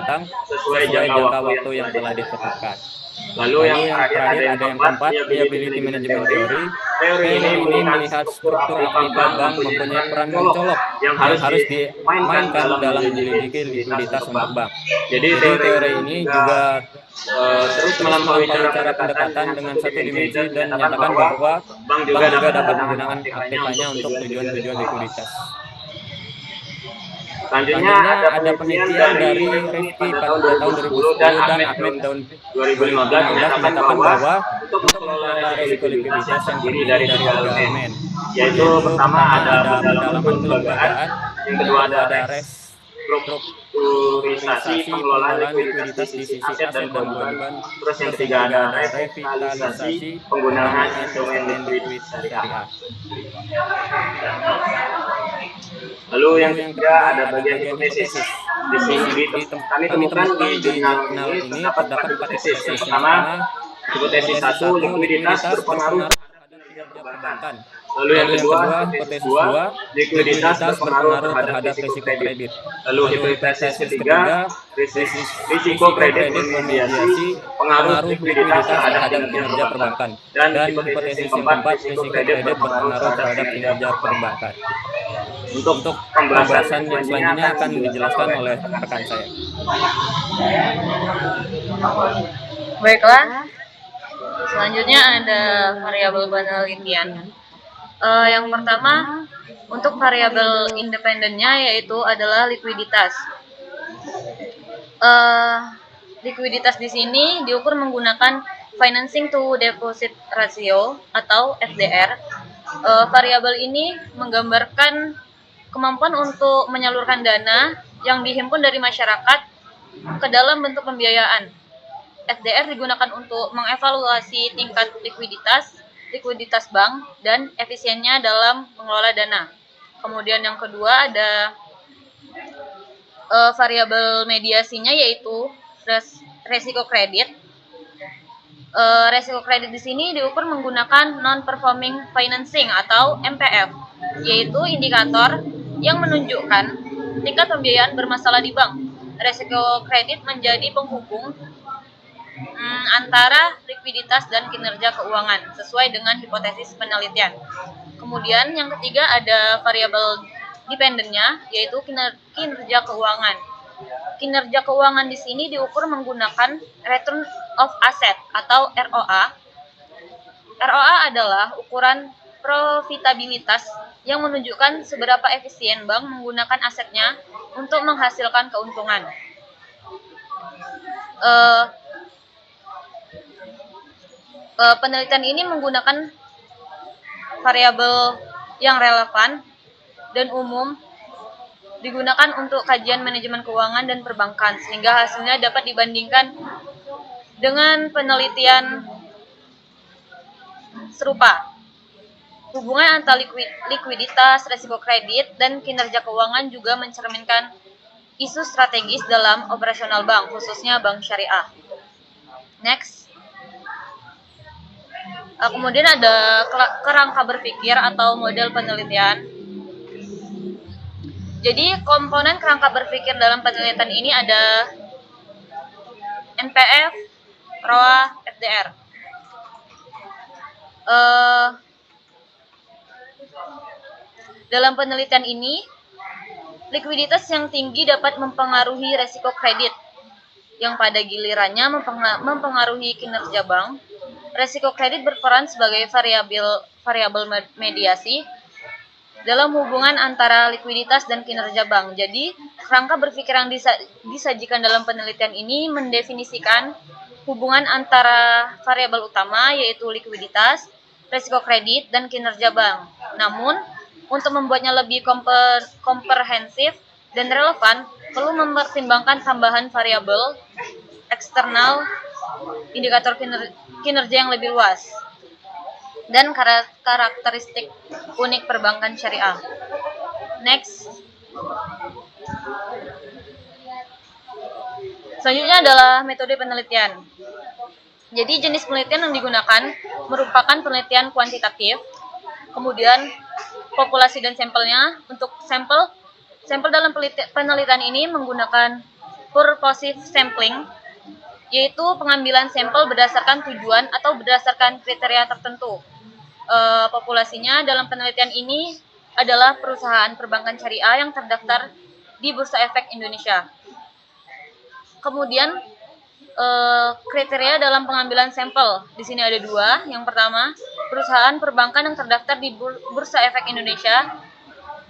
datang sesuai jangka waktu yang telah ditentukan. Lalu yang terakhir ada yang keempat, liability management theory. Teori ini melihat struktur aktiva bank mempunyai peran mencolok yang harus dimainkan dalam menyelidiki likuiditas untuk bank. Jadi teori ini juga terus melampaui cara pendekatan dengan satu dimensi dan menyatakan bahwa bank juga dapat menggunakan aktivanya untuk tujuan-tujuan likuiditas. Selanjutnya ada penelitian dari Rifki pada tahun 2010 dan Ahmed tahun 2015 menyatakan bahwa untuk mengelola risiko likuiditas yang terdiri dari 3 elemen, yaitu pertama ada pendalaman kelembagaan, yang kedua ada restrukturisasi pengelolaan likuiditas di sisi aset dan kewajiban, terus yang ketiga ada revitalisasi penggunaan instrumen likuiditas syariah. Lalu yang ketiga ada bagian hipotesis. Di sini kami temukan di jurnal ini terdapat 4 hipotesis. Yang pertama, hipotesis 1, likuiditas berpengaruh terhadap kinerja perbankan. Lalu yang kedua, hipotesis 2, likuiditas berpengaruh terhadap risiko kredit. Lalu hipotesis ketiga, risiko kredit memediasi pengaruh likuiditas terhadap kinerja perbankan. Dan hipotesis yang keempat, risiko kredit berpengaruh terhadap kinerja perbankan. Untuk pembahasan yang selanjutnya akan dijelaskan oleh rekan saya. Baiklah, selanjutnya ada variabel penelitian. Yang pertama, untuk variabel independennya yaitu adalah likuiditas. Likuiditas di sini diukur menggunakan financing to deposit ratio atau FDR. Variabel ini menggambarkan kemampuan untuk menyalurkan dana yang dihimpun dari masyarakat ke dalam bentuk pembiayaan. FDR digunakan untuk mengevaluasi tingkat likuiditas bank, dan efisiennya dalam mengelola dana. Kemudian yang kedua ada variabel mediasinya yaitu resiko kredit. Resiko kredit di sini diukur menggunakan non-performing financing atau MPF, yaitu indikator yang menunjukkan tingkat pembiayaan bermasalah di bank. Resiko kredit menjadi penghubung antara likuiditas dan kinerja keuangan sesuai dengan hipotesis penelitian. Kemudian yang ketiga ada variabel dependennya yaitu kinerja keuangan. Kinerja keuangan di sini diukur menggunakan return of asset atau ROA. ROA adalah ukuran profitabilitas yang menunjukkan seberapa efisien bank menggunakan asetnya untuk menghasilkan keuntungan. Penelitian ini menggunakan variabel yang relevan dan umum digunakan untuk kajian manajemen keuangan dan perbankan sehingga hasilnya dapat dibandingkan dengan penelitian serupa. Hubungan antara likuiditas, resiko kredit, dan kinerja keuangan juga mencerminkan isu strategis dalam operasional bank, khususnya bank syariah. Next. Kemudian ada kerangka berpikir atau model penelitian. Jadi komponen kerangka berpikir dalam penelitian ini ada NPF, ROA, FDR. Dalam penelitian ini, likuiditas yang tinggi dapat mempengaruhi resiko kredit, yang pada gilirannya mempengaruhi kinerja bank. Resiko kredit berperan sebagai variabel mediasi dalam hubungan antara likuiditas dan kinerja bank. Jadi, kerangka berpikir yang disajikan dalam penelitian ini mendefinisikan hubungan antara variabel utama yaitu likuiditas, resiko kredit, dan kinerja bank. Namun, untuk membuatnya lebih komprehensif dan relevan, perlu mempertimbangkan tambahan variabel eksternal, indikator kinerja yang lebih luas, dan karakteristik unik perbankan syariah. Next. Selanjutnya adalah metode penelitian. Jadi jenis penelitian yang digunakan merupakan penelitian kuantitatif, kemudian populasi dan sampelnya. Untuk sampel dalam penelitian ini menggunakan purposive sampling. yaitu pengambilan sampel berdasarkan tujuan atau berdasarkan kriteria tertentu. Populasinya dalam penelitian ini adalah perusahaan perbankan syariah yang terdaftar di Bursa Efek Indonesia. Kemudian kriteria dalam pengambilan sampel di sini ada dua. Yang pertama, perusahaan perbankan yang terdaftar di Bursa Efek Indonesia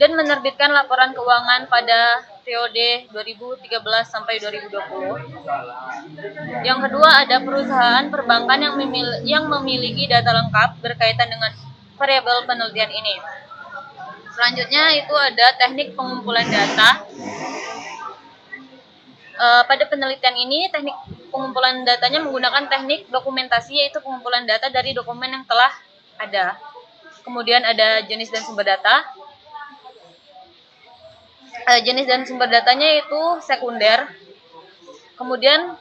dan menerbitkan laporan keuangan pada periode 2013 sampai 2020. Yang kedua ada perusahaan perbankan yang memiliki data lengkap berkaitan dengan variabel penelitian ini. Selanjutnya itu ada teknik pengumpulan data. Pada penelitian ini teknik pengumpulan datanya menggunakan teknik dokumentasi, yaitu pengumpulan data dari dokumen yang telah ada. Kemudian ada jenis dan sumber data. Jenis dan sumber datanya itu sekunder. Kemudian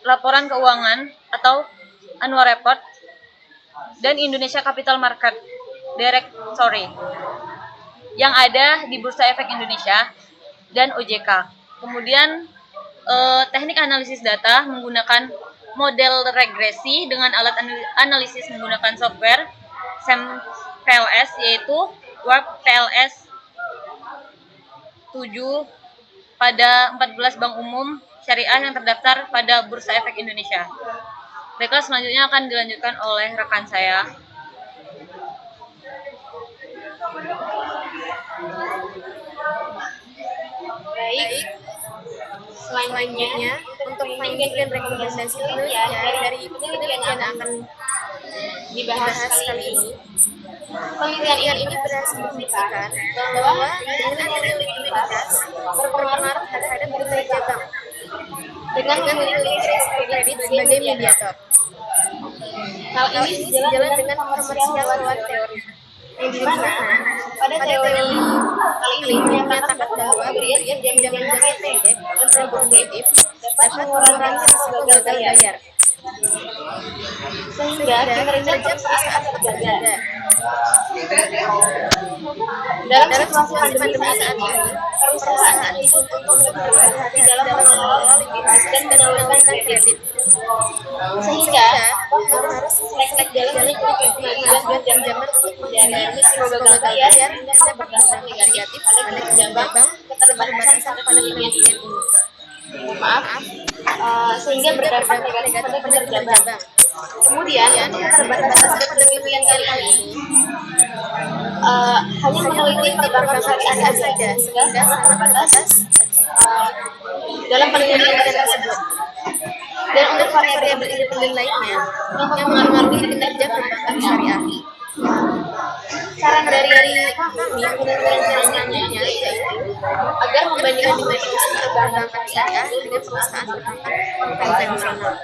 laporan keuangan atau annual report dan Indonesia Capital Market Directory yang ada di Bursa Efek Indonesia dan OJK. Kemudian teknik analisis data menggunakan model regresi dengan alat analisis menggunakan software SAM-PLS, yaitu Warp PLS 7 pada 14 bank umum syariah yang terdaftar pada Bursa Efek Indonesia. Baiklah, selanjutnya akan dilanjutkan oleh rekan saya. Baik, selanjutnya untuk finding dan rekomendasi penelitian dari penelitian yang akan dibahas kali ini. Penelitian ini berhasil membuktikan bahwa dengan likuiditas berpengaruh terhadap kinerja bank dengan memiliki resiko kredit sebagai mediator. Hal ini sejalan dengan komersial lewat teori, yang dimana pada teori kali ini menyatakan bahwa pemberian pinjaman jangka pendek dan produktif dapat mengurangi risiko gagal bayar, sehingga kinerja perusahaan terjaga. Dalam situasi pandemi saat ini, perusahaan dituntut untuk berhati-hati dalam mengelola likuiditas dan menyalurkan kredit, sehingga harus selektif dalam likuiditas dan pinjaman untuk menghindari risiko gagal bayar dan berdampak negatif pada kinerja bank keterbatasan pada penelitian ini. Sehingga berdampak negatif pada kinerja bank. Kemudian, keterbatasan penelitian kali ini hanya meneliti perbankan syariah saja, sehingga sangat terbatas dalam penelitian tersebut. Dan untuk variabel independen lainnya yang mengaruhi kinerja perbankan syariah. Saran dari kami penelitian selanjutnya yaitu agar membandingkan perusahaan perbankan syariah dengan perusahaan perbankan konvensional.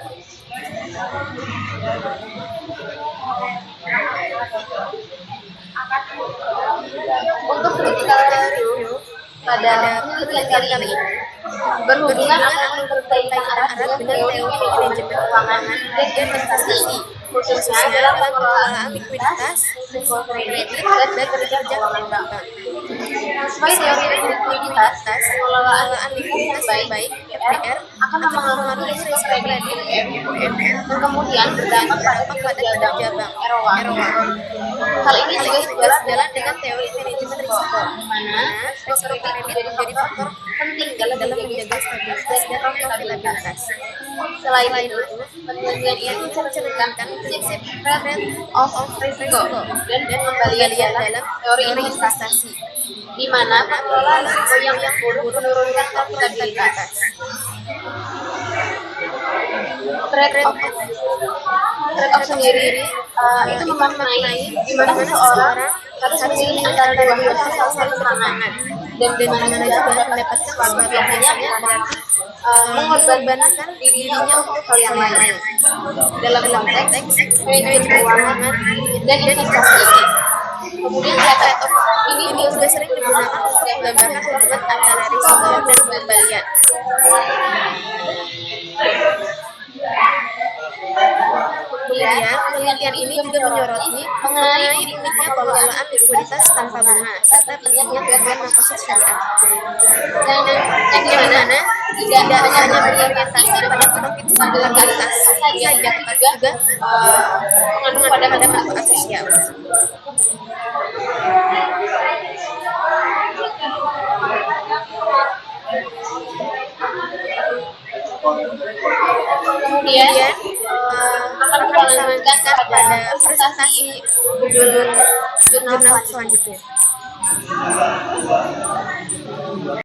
Untuk critical review pada penelitian kali ini berhubungan akan berkaitan erat dengan teori manajemen keuangan dan investasi, khususnya dalam pengelolaan likuiditas, risiko kredit, dan kinerja keuangan bank. Sebagai teori likuiditas, pengelolaan likuiditas baik (FPR) akan mempengaruhi risiko kredit dan kemudian berdampak pada kinerja bank (ROA). Hal ini juga sejalan dengan teori manajemen risiko, di mana risiko kredit menjadi faktor penting dalam menjaga stabilitas dan profitabilitas. Selain itu, penelitian ini mencerminkan prinsip trade of risiko dan kembalian dalam teori investasi, di mana pengelolaan risiko yang buruk menurunkan profitabilitas. Trade-off sendiri itu memaknai di mana seseorang harus memilih antara dua hal saling bertentangan dan mana juga mendapatkan sesuatu yang hanya berarti mengorbankan dirinya untuk hal yang lain dalam konteks manajemen keuangan dan investasi. Kemudian trade-off ini juga sering digunakan untuk menggambarkan hubungan antara risiko dan kembalian. penelitian ini juga menyoroti mengenai uniknya pengelolaan likuiditas tanpa bunga serta pentingnya tujuan maksud syariat. Yang dimana tidak hanya berorientasi pada profit stabilitas saja, tapi juga mengandung pada manfaat sosial. Kemudian akan kita lanjutkan pada presentasi jurnal selanjutnya.